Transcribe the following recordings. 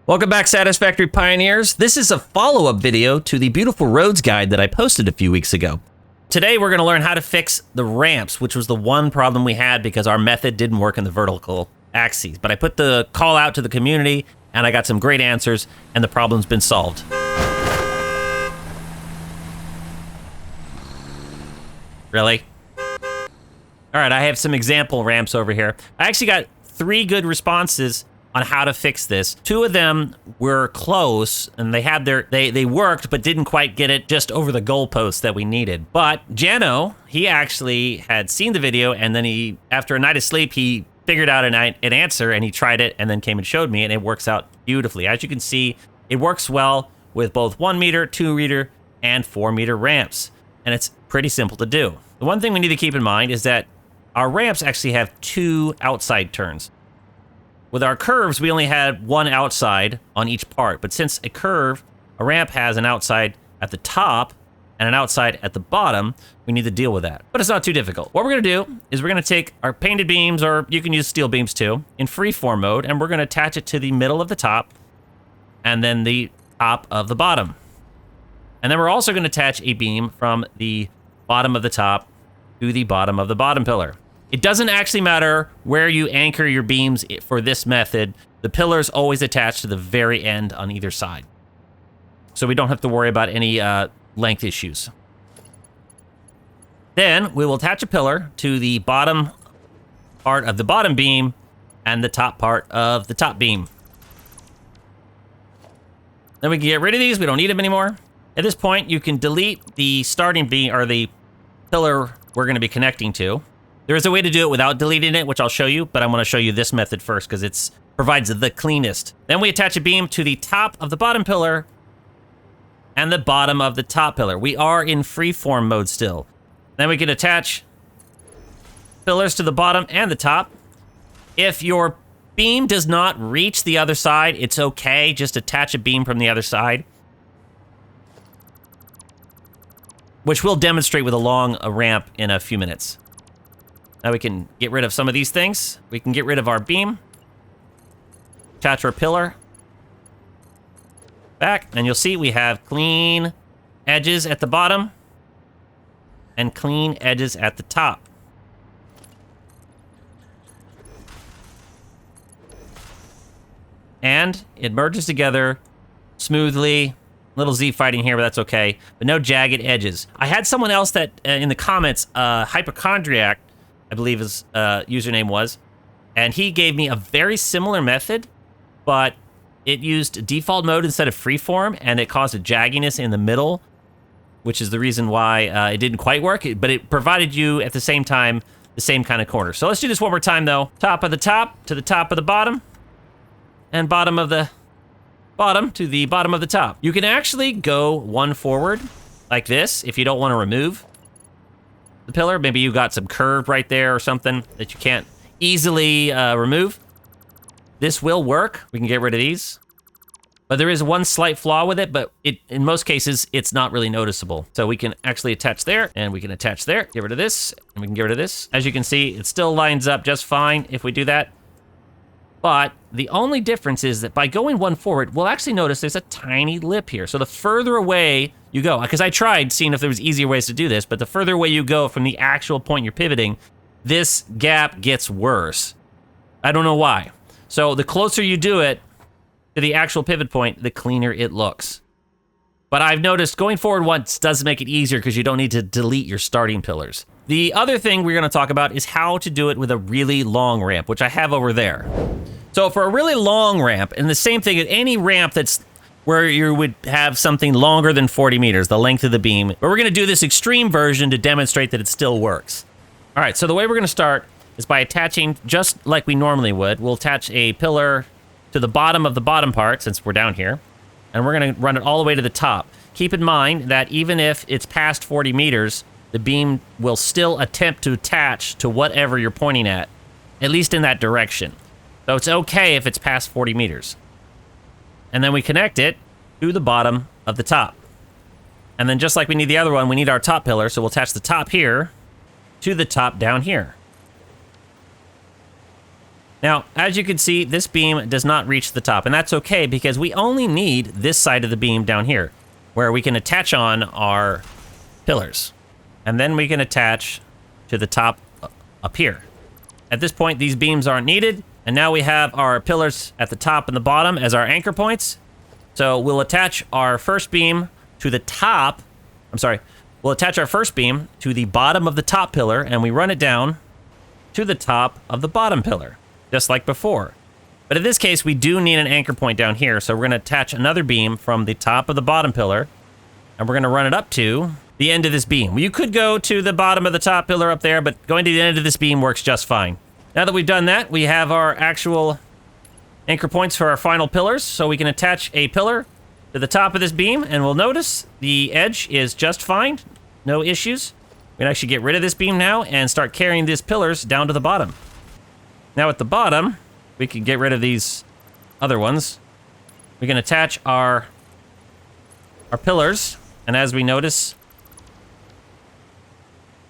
Welcome back, Satisfactory Pioneers. This is a follow-up video to the Beautiful Roads guide that I posted a few weeks ago. Today, we're going to learn how to fix the ramps, which was the one problem we had because our method didn't work in the vertical axes. But I put the call out to the community, and I got some great answers, and the problem's been solved. Really? All right, I have some example ramps over here. I actually got 3 good responses on how to fix this. 2 of them were close, and they had they worked, but didn't quite get it just over the goalpost that we needed. But Janno, he actually had seen the video, and then he, after a night of sleep, he figured out an answer, and he tried it, and then came and showed me, and it works out beautifully. As you can see, it works well with both 1 meter, 2 meter, and 4 meter ramps, and it's pretty simple to do. The one thing we need to keep in mind is that our ramps actually have 2 outside turns. With our curves, we only had 1 outside on each part, but since a ramp has an outside at the top and an outside at the bottom, we need to deal with that. But it's not too difficult. What we're gonna do is we're gonna take our painted beams, or you can use steel beams too, in freeform mode, and we're gonna attach it to the middle of the top and then the top of the bottom. And then we're also gonna attach a beam from the bottom of the top to the bottom of the bottom pillar. It doesn't actually matter where you anchor your beams for this method. The pillar's always attached to the very end on either side. So we don't have to worry about any length issues. Then we will attach a pillar to the bottom part of the bottom beam and the top part of the top beam. Then we can get rid of these. We don't need them anymore. At this point, you can delete the starting beam, or the pillar we're going to be connecting to. There is a way to do it without deleting it, which I'll show you, but I'm going to show you this method first because it provides the cleanest. Then we attach a beam to the top of the bottom pillar and the bottom of the top pillar. We are in freeform mode still. Then we can attach pillars to the bottom and the top. If your beam does not reach the other side, it's okay. Just attach a beam from the other side, which we'll demonstrate with a long ramp in a few minutes. Now we can get rid of some of these things. We can get rid of our beam, attach our pillar back, and you'll see we have clean edges at the bottom and clean edges at the top. And it merges together smoothly. Little Z fighting here, but that's okay. But no jagged edges. I had someone else that in the comments, Hypochondriac, I believe his username was, and he gave me a very similar method, but it used default mode instead of freeform, and it caused a jagginess in the middle, which is the reason why it didn't quite work, but it provided you, at the same time, the same kind of corner. So let's do this one more time, though. Top of the top to the top of the bottom, and bottom of the bottom to the bottom of the top. You can actually go one forward, like this, if you don't want to remove the pillar. Maybe you got some curve right there or something that you can't easily remove. This will work. We can get rid of these. But there is one slight flaw with it, but in most cases, it's not really noticeable. So we can actually attach there, and we can attach there. Get rid of this, and we can get rid of this. As you can see, it still lines up just fine if we do that. But the only difference is that by going one forward, we'll actually notice there's a tiny lip here. So the further away you go, because I tried seeing if there was easier ways to do this, but the further away you go from the actual point you're pivoting, this gap gets worse. I don't know why. So the closer you do it to the actual pivot point, the cleaner it looks. But I've noticed going forward once does make it easier because you don't need to delete your starting pillars. The other thing we're going to talk about is how to do it with a really long ramp, which I have over there. So for a really long ramp, and the same thing at any ramp that's where you would have something longer than 40 meters, the length of the beam, but we're going to do this extreme version to demonstrate that it still works. All right, so the way we're going to start is by attaching, just like we normally would, we'll attach a pillar to the bottom of the bottom part, since we're down here, and we're going to run it all the way to the top. Keep in mind that even if it's past 40 meters, the beam will still attempt to attach to whatever you're pointing at least in that direction. So it's okay if it's past 40 meters. And then we connect it to the bottom of the top. And then just like we need the other one, we need our top pillar, so we'll attach the top here to the top down here. Now, as you can see, this beam does not reach the top, and that's okay because we only need this side of the beam down here, where we can attach on our pillars. And then we can attach to the top up here. At this point, these beams aren't needed, and now we have our pillars at the top and the bottom as our anchor points. So we'll attach our first beam to the top. We'll attach our first beam to the bottom of the top pillar, and we run it down to the top of the bottom pillar, just like before. But in this case, we do need an anchor point down here, so we're going to attach another beam from the top of the bottom pillar, and we're going to run it up to the end of this beam. You could go to the bottom of the top pillar up there, but going to the end of this beam works just fine. Now that we've done that, we have our actual anchor points for our final pillars, so we can attach a pillar to the top of this beam, and we'll notice the edge is just fine. No issues. We can actually get rid of this beam now and start carrying these pillars down to the bottom. Now at the bottom, we can get rid of these other ones. We can attach our pillars, and as we notice,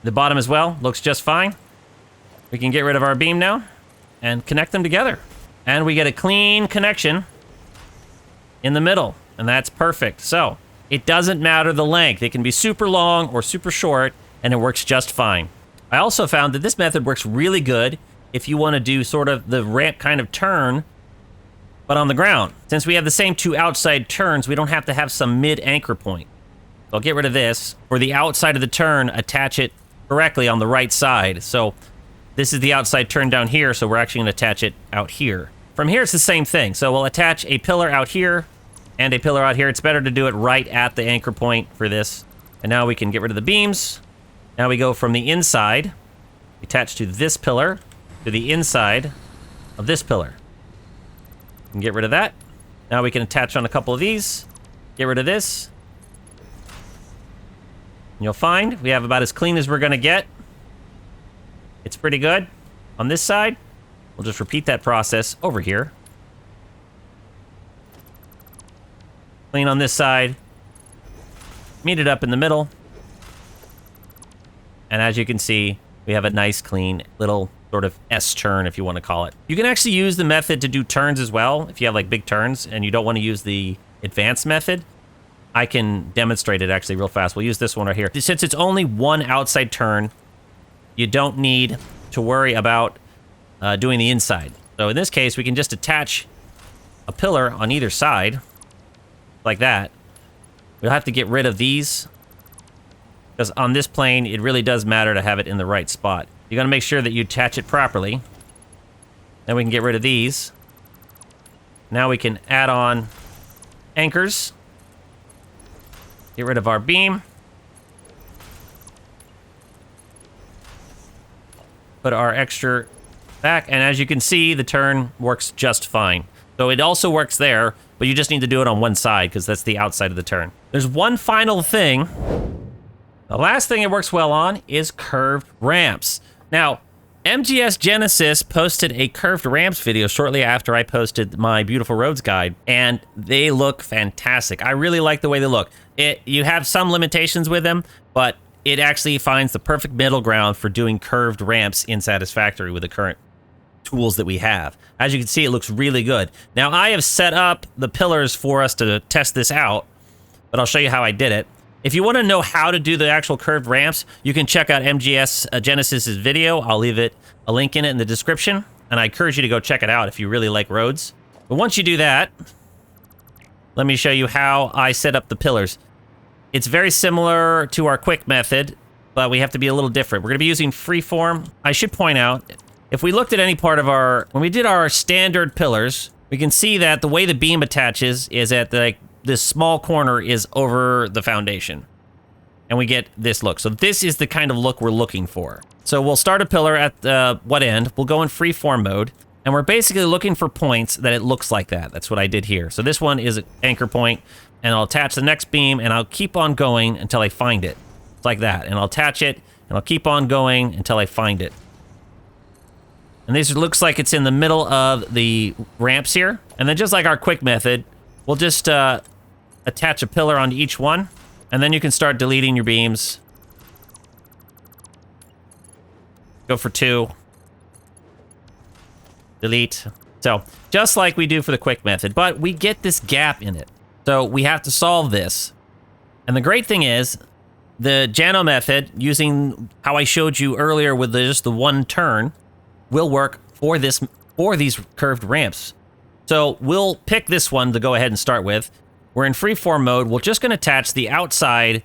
the bottom as well looks just fine. We can get rid of our beam now and connect them together. And we get a clean connection in the middle, and that's perfect. So it doesn't matter the length. It can be super long or super short, and it works just fine. I also found that this method works really good if you want to do sort of the ramp kind of turn, but on the ground. Since we have the same two outside turns, we don't have to have some mid-anchor point. So I'll get rid of this. For the outside of the turn, attach it correctly on the right side. So this is the outside turn down here, so we're actually going to attach it out here. From here, it's the same thing. So we'll attach a pillar out here and a pillar out here. It's better to do it right at the anchor point for this. And now we can get rid of the beams. Now we go from the inside, attach to this pillar, to the inside of this pillar. We can get rid of that. Now we can attach on a couple of these, get rid of this. And you'll find we have about as clean as we're going to get. It's pretty good. On this side, we'll just repeat that process over here. Clean on this side. Meet it up in the middle. And as you can see, we have a nice, clean little sort of S-turn, if you want to call it. You can actually use the method to do turns as well. If you have like big turns and you don't want to use the advanced method, I can demonstrate it actually real fast. We'll use this one right here. Since it's only one outside turn, you don't need to worry about doing the inside. So in this case, we can just attach a pillar on either side, like that. We'll have to get rid of these, because on this plane, it really does matter to have it in the right spot. You gotta make sure that you attach it properly. Then we can get rid of these. Now we can add on anchors. Get rid of our beam. Put our extra back, and as you can see, the turn works just fine. So it also works there, but you just need to do it on one side because that's the outside of the turn. There's one final thing. The last thing it works well on is curved ramps. Now, MGS Genesis posted a curved ramps video shortly after I posted my Beautiful Roads guide, and they look fantastic. I really like the way they look. You have some limitations with them, but it actually finds the perfect middle ground for doing curved ramps in Satisfactory with the current tools that we have. As you can see, it looks really good. Now, I have set up the pillars for us to test this out, but I'll show you how I did it. If you want to know how to do the actual curved ramps, you can check out MGS Genesis's video. I'll leave a link in it in the description, and I encourage you to go check it out if you really like roads. But once you do that, let me show you how I set up the pillars. It's very similar to our quick method, but we have to be a little different. We're going to be using freeform. I should point out, if we looked at any part of when we did our standard pillars, we can see that the way the beam attaches is at this small corner is over the foundation. And we get this look. So this is the kind of look we're looking for. So we'll start a pillar at what end. We'll go in freeform mode. And we're basically looking for points that it looks like that. That's what I did here. So this one is an anchor point. And I'll attach the next beam, and I'll keep on going until I find it. It's like that. And I'll attach it, and I'll keep on going until I find it. And this looks like it's in the middle of the ramps here. And then just like our quick method, we'll just attach a pillar onto each one, and then you can start deleting your beams. Go for 2. delete. So just like we do for the quick method, but we get this gap in it. So we have to solve this. And the great thing is the Janno method, using how I showed you earlier with just the one turn, will work for these curved ramps. So we'll pick this one to go ahead and start with. We're in freeform mode. We're just going to attach the outside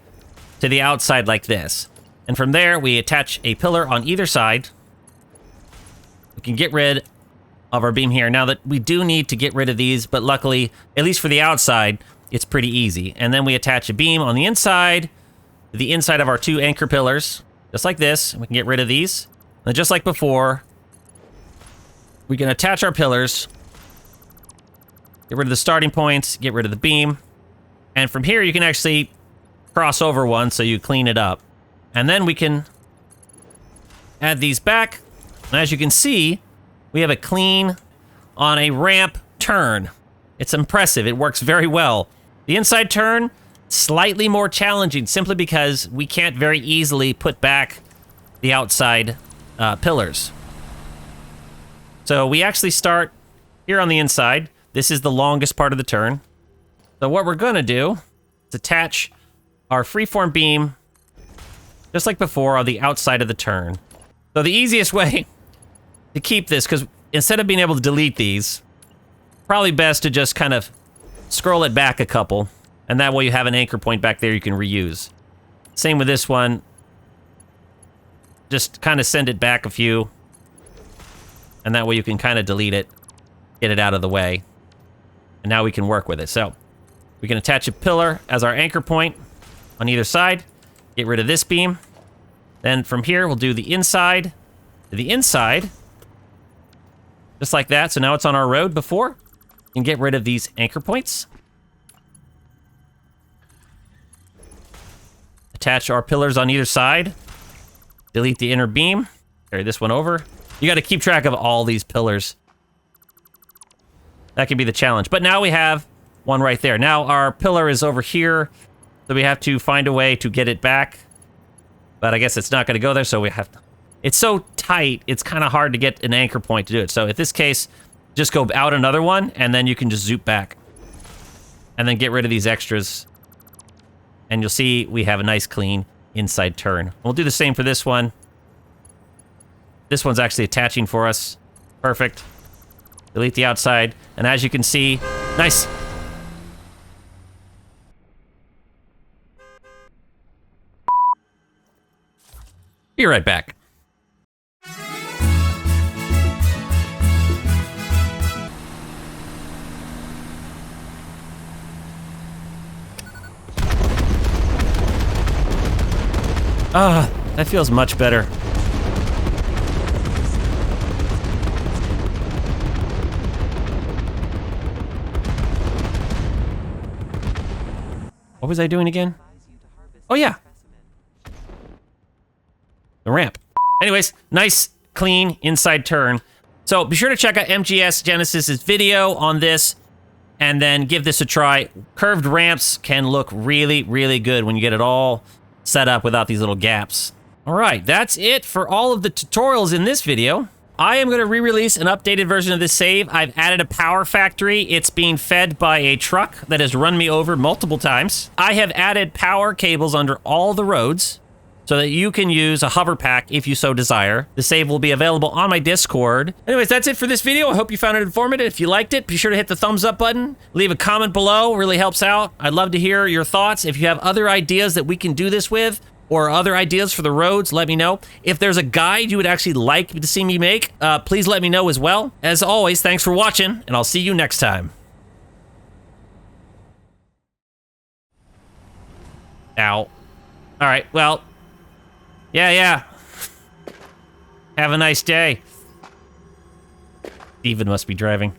to the outside like this. And from there, we attach a pillar on either side. We can get rid of our beam here. Now that we do need to get rid of these, but luckily, at least for the outside, it's pretty easy. And then we attach a beam on the inside of our 2 anchor pillars, just like this. And we can get rid of these. And just like before, we can attach our pillars, get rid of the starting points, get rid of the beam. And from here, you can actually cross over one so you clean it up. And then we can add these back. And as you can see, we have a clean on a ramp turn. It's impressive. It works very well. The inside turn, slightly more challenging simply because we can't very easily put back the outside pillars. So we actually start here on the inside. This is the longest part of the turn. So what we're going to do is attach our freeform beam, just like before, on the outside of the turn. So the easiest way to keep this, because instead of being able to delete these, probably best to just kind of scroll it back a couple, and that way you have an anchor point back there you can reuse. Same with this one. Just kind of send it back a few, and that way you can kind of delete it, get it out of the way, and now we can work with it. So we can attach a pillar as our anchor point on either side, get rid of this beam. Then from here, we'll do the inside to the inside, just like that. So now it's on our road before. And get rid of these anchor points. Attach our pillars on either side. Delete the inner beam. Carry this one over. You got to keep track of all these pillars. That can be the challenge. But now we have one right there. Now our pillar is over here, so we have to find a way to get it back. But I guess it's not going to go there, so we have to... It's so tight, it's kind of hard to get an anchor point to do it. So in this case, just go out another one, and then you can just zoop back. And then get rid of these extras. And you'll see we have a nice, clean inside turn. We'll do the same for this one. This one's actually attaching for us. Perfect. Delete the outside. And as you can see, nice. Be right back. Ah, that feels much better. What was I doing again? Oh yeah. The ramp. Anyways, nice, clean inside turn. So be sure to check out MGS Genesis's video on this and then give this a try. Curved ramps can look really, really good when you get it all set up without these little gaps. All right, that's it for all of the tutorials in this video. I am going to re-release an updated version of this save. I've added a power factory. It's being fed by a truck that has run me over multiple times. I have added power cables under all the roads so that you can use a hover pack if you so desire. The save will be available on my Discord. Anyways, that's it for this video. I hope you found it informative. If you liked it, be sure to hit the thumbs up button. Leave a comment below, really helps out. I'd love to hear your thoughts. If you have other ideas that we can do this with, or other ideas for the roads, let me know. If there's a guide you would actually like to see me make, please let me know as well. As always, thanks for watching, and I'll see you next time. Ow. All right, well, yeah. Have a nice day. Steven must be driving.